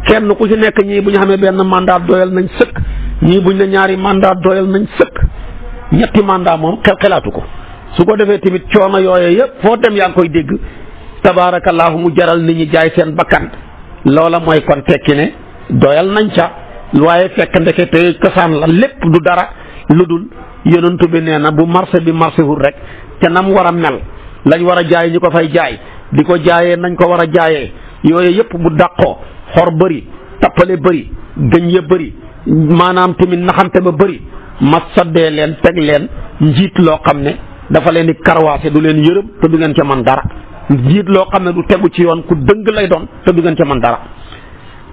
kenn ku ci nekk ñii bu ñu xamee benn mandat doyal nañ sëkk ñii buñ ne ñaari mandat doyal nañ sëkk ñetti mandat moom xelaatu ko su ko defee tamit coono yooyu yëpp foo dem yaa ngi koy dégg tabaarakallaahu mu jaral nit ñi jaay seen bakkan loola mooy kon tekki ne doyal nañ ca waaye fekk ndekete cosaan la lépp du dara lu dul yonent bi nee na bu marché bi marché wul rek te nam war a mel lañ war a jaay ñu ko fay jaay di ko jaayee nañ ko war a jaayee yooyu yëpp bu dàqoo xor bëri tappale bëri gëñ ya bëri maanaam tamit naxante ba bëri ma saddee leen teg leen njiit loo xam ne dafa leen di karwaase du leen yërëm te du ngeen ca man dara njiit loo xam ne du tegu ci yoon ku dëng lay doon te du ngeen ca man dara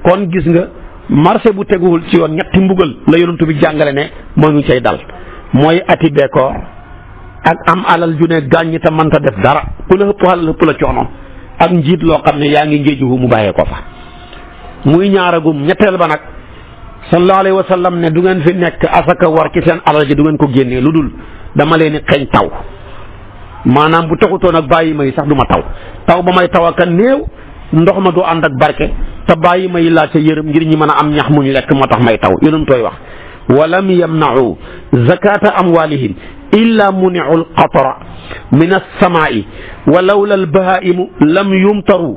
kon gis nga marché bu teguwul ci yoon ñetti mbugal la yonent bi jàngale ne moo ñu cay dal mooy ati beekoor ak am alal ju ne gàññi te mënta def dara ku la ëpp alal ëpp la coono ak njiit loo xam ne yaa ngi ngéejuhu mu bàyyee ko fa muy ñaaragum ñetteel ba nag sallallahu alayhi wa sallam ne du ngeen fi nekk asaka war ci seen alal ji du ngeen ko génnee lu dul dama leen di xeeñ taw maanaam bu taxutoon ak bàyyi may sax du ma taw ba may taw ak néew ndox ma du ànd ak barke te bàyyi may laa ca yërëm ngir ñi mën a am ñax muñ lekk moo tax may taw yonum tooy wax walam yamna'u zakata amwalihim illa muni'u alqatra min as-samaa'i wa lawla al-bahaa'imu lam yumtaru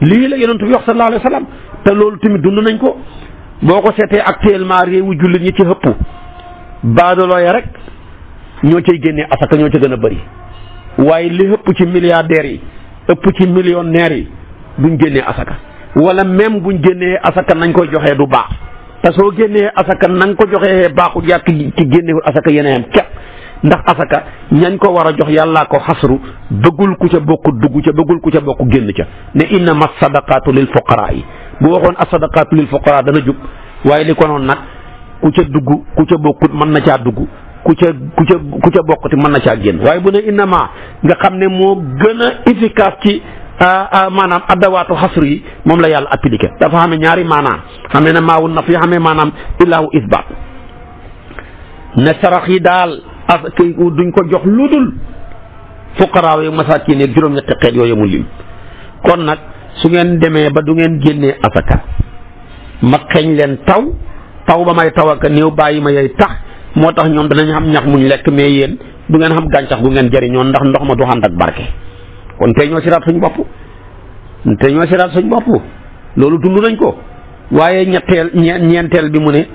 lii la yonent bi wax sallallahu alayhi wa sallam te loolu tamit dund nañ ko boo ko seetee actuellement réewu jullit ñi ci ëpp baadoloo ya rek ñoo cay génnee asaka ñoo ca gën a bëri waaye li ëpp ci milliardaires yi ëpp ci millionnaires yi buñ génnee asaka wala même buñ génnee asaka nañ koy joxee du baax te soo génnee asaka nañ ko joxee baaxul yàq ci génnewul asaka yeneen képp ndax asaka ñañ ko war a jox yàllaa ko xasru bëggul ku ca bokk dugg ca bëggul ku ca bokk génn ca ne innama sadaqatu lil fuqaraa yi bu waxoon as-sadaqatu lil fuqaraa dana jub waaye li ko noonu nag ku ca dugg ku ca bokkut mën na caa dugg ku ca bokkati mën na caa génn waaye bu ne innama nga xam ne moo gën a efficace ci maanaam addawaatu xasru yi moom la yàlla appliqué dafa xamee ñaari maanaam xamee ne maawul naf yi xamee maanaam illaahu isbaat ne sarax yi daal duñ ko jox lu dul fuqaraaw yi masaakin yi juróom-ñetti xeet yooyu mu lim kon nag su ngeen demee ba du ngeen génnee asaka ma xeeñ leen taw ba may taw ak néew bàyyi ma yey tax moo tax ñoom danañ xam ñax muñ lekk mais yéen du ngeen xam gàncax gu ngeen jëriñoo ndax ndox ma du ànd ak barke kon tey ñoo siraat suñ bopp loolu dund nañ ko waaye ñeenteel bi mu ne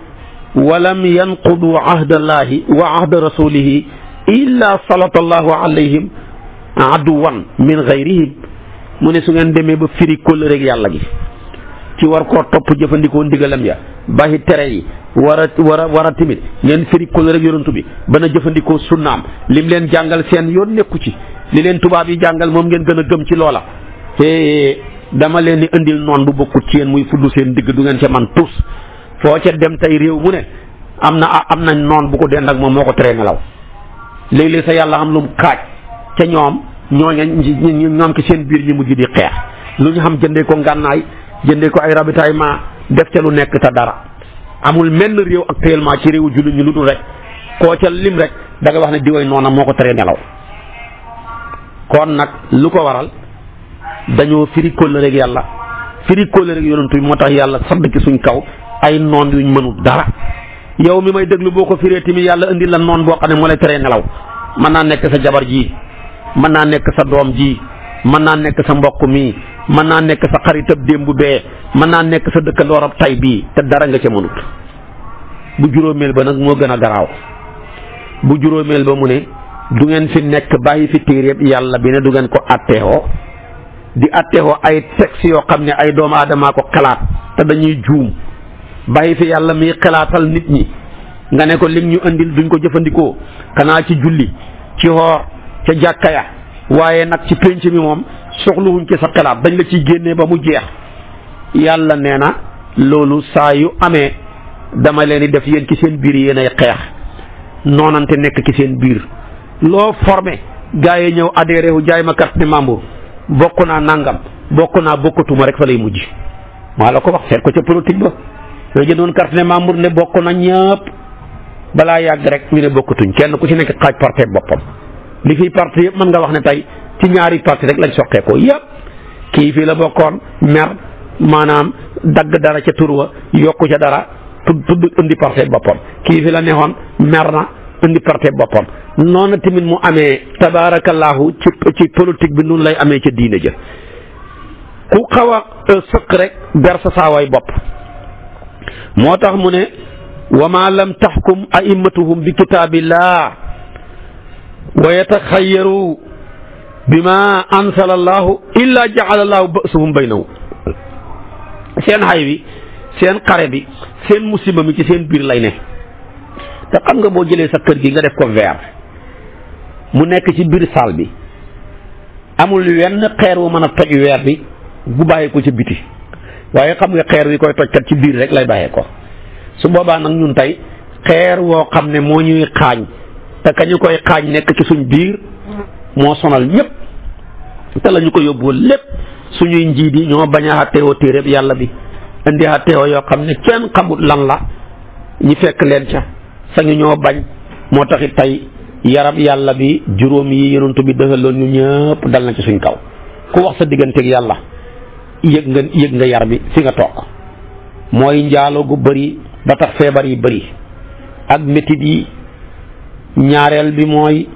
walam yanqudu ahdallahi wa ahda rasulihi illa salatallahu alayhim aduwan min gayrihim mu ne su ngeen demee ba firi kóllëre yàlla gi ci war koo topp jëfandikoo ndigalam ya bàyyi tere yi war a timit ngeen firi kóllëre yonantu bi ba na jëfandikoo sunnaam lim leen jàngal seen yoon nekku ci li leen tubaab yi jàngal moom ngeen gën a gëm ci loola te dama leen di indil noon bu bokkut ci yéen muy fudd seen digg du ngeen ca man tus foo ca dem tey réew mu ne am na noon bu ko dend ak moom moo ko teree nelaw léeg-léeg sa yàlla am lu mu kaaj ca ñoom ñoom ki seen biir ñi mujj di xeex lu ñu xam jëndee ko ngànnaay jëndee ko ay ravitaillement def ca lu nekk te dara amul menn réew actuellement ci réewu jullit ñi lu dul rek koo ca lim rek da nga wax ne diwoy noona moo ko teree nelaw kon nag lu ko waral dañoo firi kóllëre ak yàlla firi kóllëre ak yonantu bi moo tax yàlla sadd ci suñ kaw ay noon yuñ mënul dara yow mi may déglu boo ko firee tamit yàlla indi la noon boo xam ne moo lay teree nelaw mën naa nekk sa jabar ji mën naa nekk sa doom ji mën naa nekk sa mbokk mi mën naa nekk sa xaritab démb bee mën naa nekk sa dëkkandoorab tay bii te dara nga ca mënut bu juróomeel ba nag moo gën a garaaw bu juróomeel ba mu ne du ngeen fi nekk bàyyi fi téeréeb yàlla bi ne du ngeen ko atteexoo di atteexoo ay texte yoo xam ne ay doomu aadamaa ko xalaat te dañuy juum bàyyi fi yàlla miy xalaatal nit ñi nga ne ko lim ñu andil duñ ko jëfandikoo xanaa ci julli ci xoor ca jàkka ya waaye nag ci pénc mi moom soxluwuñ ci sa xalaat dañ la ciy génnee ba mu jeex yàlla nee na loolu saa yu amee dama leen di def yéen ci seen biir yéen ay xeex noonante nekk ci seen biir loo formé gars yi ñëw adhéré wu jaay ma carte de membre bokk naa nangam bokk naa bokkatuma rek fa lay mujj maa la ko wax seet ko ca politique ba yoo jëndoon carte de membre ne bokk na ñëpp balaa yàgg rek ñu ne bokkatuñ kenn ku ci nekk xaaj parti boppam li fiy parti yëpp mën nga wax ne tey ci ñaari parti rek lañ soqeekoo yëpp kii fii la bokkoon mer maanaam dagg dara ca tur wa yokku ca dara tudd indi parti boppam kii fi la neexoon mer na indi parti boppam noonu tamit mu amee tabaarakallaahu ci politique bi noonu lay amee ca diine ja ku xaw a sëq rek ber sa saawaay bopp moo tax mu ne wa ma lam taxkum a'immatuhum bi kitaabillah wa yataxayyaru bima ansala allahu illa ja'ala allahu ba'sahum baynahum seen xay bi seen xare bi seen musiba mi ci seen biir lay ne. te xam nga boo jëlee sa kër gi nga def ko verre mu nekk ci biir saal bi amul wenn xeer wu mën a toj weer bi bu bàyyee ko ci biti waaye xam nga xeer wi koy tojkat ci biir rek lay bàyyee ko su boobaa nag ñun tey xeer woo xam ne moo ñuy xaañ te ka ñu koy xaañ nekk ci suñ biir moo sonal ñëpp te la ñu ko yóbbuwoon lépp suñuy njiit yi ñoo bañ a àtteewoo téereb yàlla bi indi àtteewoo yoo xam ne kenn xamut lan la ñi fekk leen ca sañu ñoo bañ moo taxit tey yarab yàlla bi juróom yi yonent bi dëxaloon ñu ñëpp dal na ci suñ kaw ku wax sa digganteeg yàlla yëg nga yar bi fi nga toog mooy njaaloo gu bëri ba tax feebar yi bëri ak métit yi ñaareel bi mooy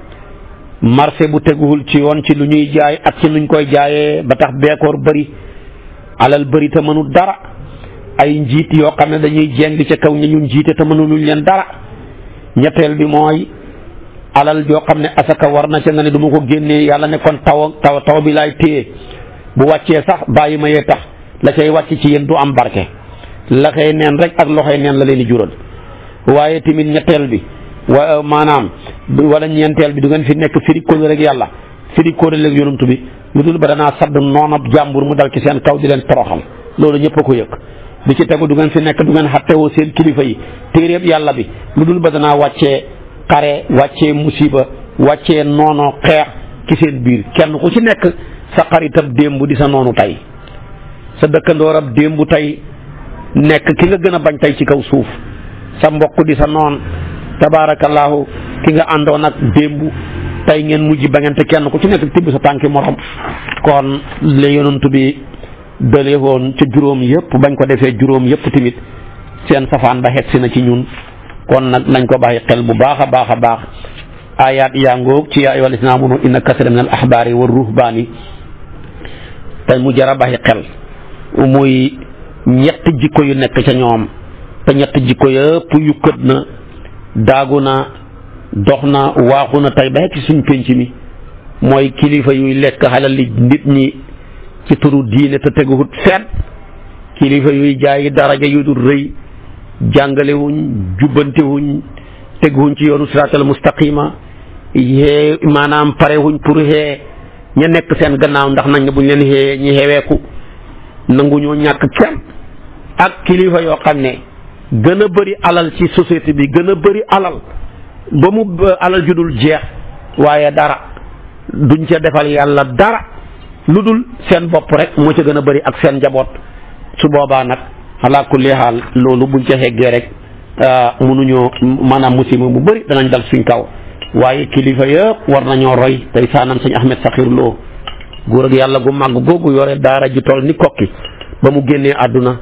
marché bu teguwul ci yoon ci lu ñuy jaay ak ci nuñ koy jaayee ba tax beekoor bëri alal bëri te mënul dara ay njiit yoo xam ne dañuy jeng ca kaw ña ñun jiite te mënuluñ leen dara ñetteel bi mooy alal joo xam ne asaka war na ca nga ne du ma ko génnee yàlla ne kon taw bi laay téye bu wàccee sax bàyyi ma yee tax la cay wàcc ci yéen du am barke la koy neen rek ak loxoy neen la leen di jural waaye tamit ñetteel bi maanaam wala ñeenteel bi du ngeen fi nekk firi kóol rek yàlla firi kóol rek yonent bi lu dul ba danaa sadd noonab jàmbur mu dal ci seen kaw di leen toroxal loolu ñëpp a ko yëg bi ci tegu du ngeen fi nekk du ngeen xattewoo seen kilifa yi téeréeb yàlla bi lu dul ba danaa wàccee xare wàccee musiba wàccee noono xeex ci seen biir kenn ku ci nekk sa xaritab démb di sa noonu tey sa dëkkandoorab démb tey nekk ki nga gën a bañ tey ci kaw suuf sa mbokk di sa noon tabaarakallaahu ki nga àndoon ak démb tey ngeen mujj ba ngeen te kenn ku ci nekk tibb sa tànki morom kon la yonent bi dale woon ca juróom yëpp bañ ko defee juróom yëpp tamit seen safaan ba xet si na ci ñun kon nag nañ ko bàyyi xel bu baax a baax a baax ayaat yaa ngoog ci yaa ayyuhal laziina aamanu inna kasiiran minal ahbaari war ruhbaani te mu jar a bàyyi xel muy ñetti jikko yu nekk ca ñoom te ñetti jikko yëpp yukkat na daagu na dox na waaxu na tey ba ci suñ pénc mi mooy kilifa yuy lekk xalal li nit ñi ci turu diine te teguwut fenn kilifa yuy jaay daraja yu dul rëy jàngalewuñ jubbantewuñ teguwuñ ci yoonu siraatal mustaqima yee maanaam parewuñ pour xee ña nekk seen gannaaw ndax nañ ne buñ leen xee ñi xeweeku nanguñoo ñàkk kenn ak kilifa yoo xam ne gën a bëri alal ci société bi gën a bëri alal ba mu alal ju dul jeex waaye dara duñ ca defal yàlla dara lu dul seen bopp rek moo ca gën a bëri ak seen njaboot su boobaa nag ala kulli haal loolu buñ ca xeggee rek mënuñoo maanaam musiba mu bëri danañ dal suñ kaw waaye kilifa yëpp war nañoo roy tey saanam sëñ Ahmed Sakhir Lo góor ak yàlla gu màgg googu yore daara ji toll ni kokki ba mu génnee àdduna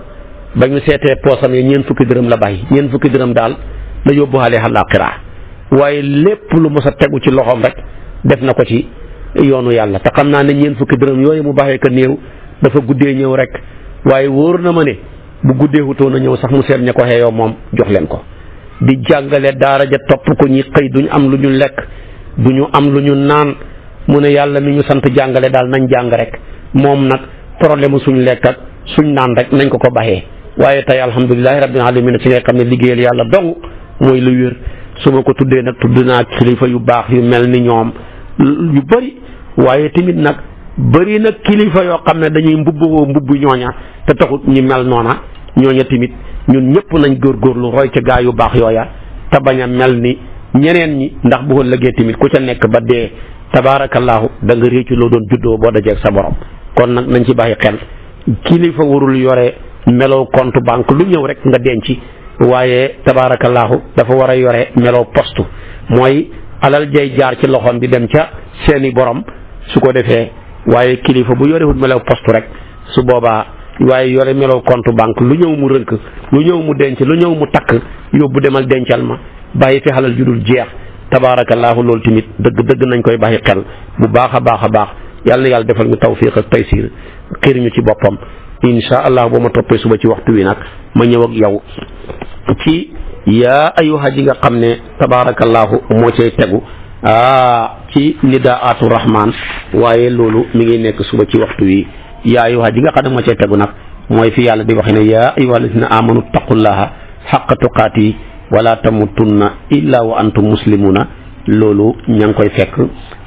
ba ñu seetee poosam yi ñeent fukki dërëm la bàyyi ñeent fukki dërëm daal la yóbbu xale àllaaxira waaye lépp lu mos a tegu ci loxoom rek def na ko ci yoonu yàlla te xam naa ne ñeent fukki dërëm yooyu mu baaxee ko néew dafa guddee ñëw rek waaye wóor na ma ne bu guddee wutoon a ñëw sax mu seet ña ko xeeyoo moom jox leen ko di jàngale daara ja topp ko ñi xëy duñu am lu ñu lekk duñu am lu ñu naan mu ne yàlla mi ñu sant jàngale daal nañ jàng rek moom nag problème suñ lekk ak suñ naan rek nañ ko baxee waaye tey alhamdulilahi rabbil alamin ci nga xam ne liggéeyal yàlla dong mooy lu wér su ma ko tuddee nag tudd naa kilifa yu baax yu mel ni ñoom yu bëri waaye tamit nag bëri nag kilifa yoo xam ne dañuy mbubb ñooña te taxut ñu mel noona ñooña tamit ñun ñëpp nañ góorgóorlu roy ca gaa yu baax yooya te bañ a mel ni ñeneen ñi ndax bu ëllëgee tamit ku ca nekk ba dee tabaarakallaahu da nga réccu loo doon juddoo boo dajeeg sa borom kon nag nañ ci bàyyi xel kilifa warul yore meloo compte banque lu ñëw rek nga denc waaye tabaarakallaahu dafa war a yore meloo poste mooy alal jay jaar ci loxoom di dem ca seeni borom su ko defee waaye kilifa bu yorewut meloo poste rek su boobaa waaye yore meloo compte banque lu ñëw mu rënk lu ñëw mu denc lu ñëw mu takk yóbbu demal dencal ma bàyyi fi xalal ju dul jeex tabaarakallaahu loolu tamit dëgg nañ koy bàyyi xel bu baax a baax a baax yàlla na yàlla defal ñu tawfiq ak taysiir xiir ñu ci boppam insha allah boo ma toppee suba ci waxtu wi nag ma ñëw ak yow ci yaa ayuha ji nga xam ne tabaarakallaahu moo cay tegu ci nidaatu rahman, waaye loolu mi ngi nekk suba ci waxtu wi. yaa ayuha ji nga xam ne moo cay tegu nag mooy fi yàlla di waxe ne yaa ayuha allazina amanu taqullaha xaqa tuqaati wala tamutunna illa wa antum muslimuna. loolu ña ngi koy fekk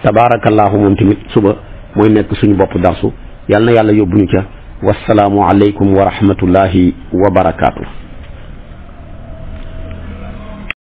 tabaarakallaahu moom tamit suba mooy nekk suñu bopp darsu. yàlla na yàlla yóbbuñu ca. wassalaamu aleykum wa rahmatullahi wa barakaatu.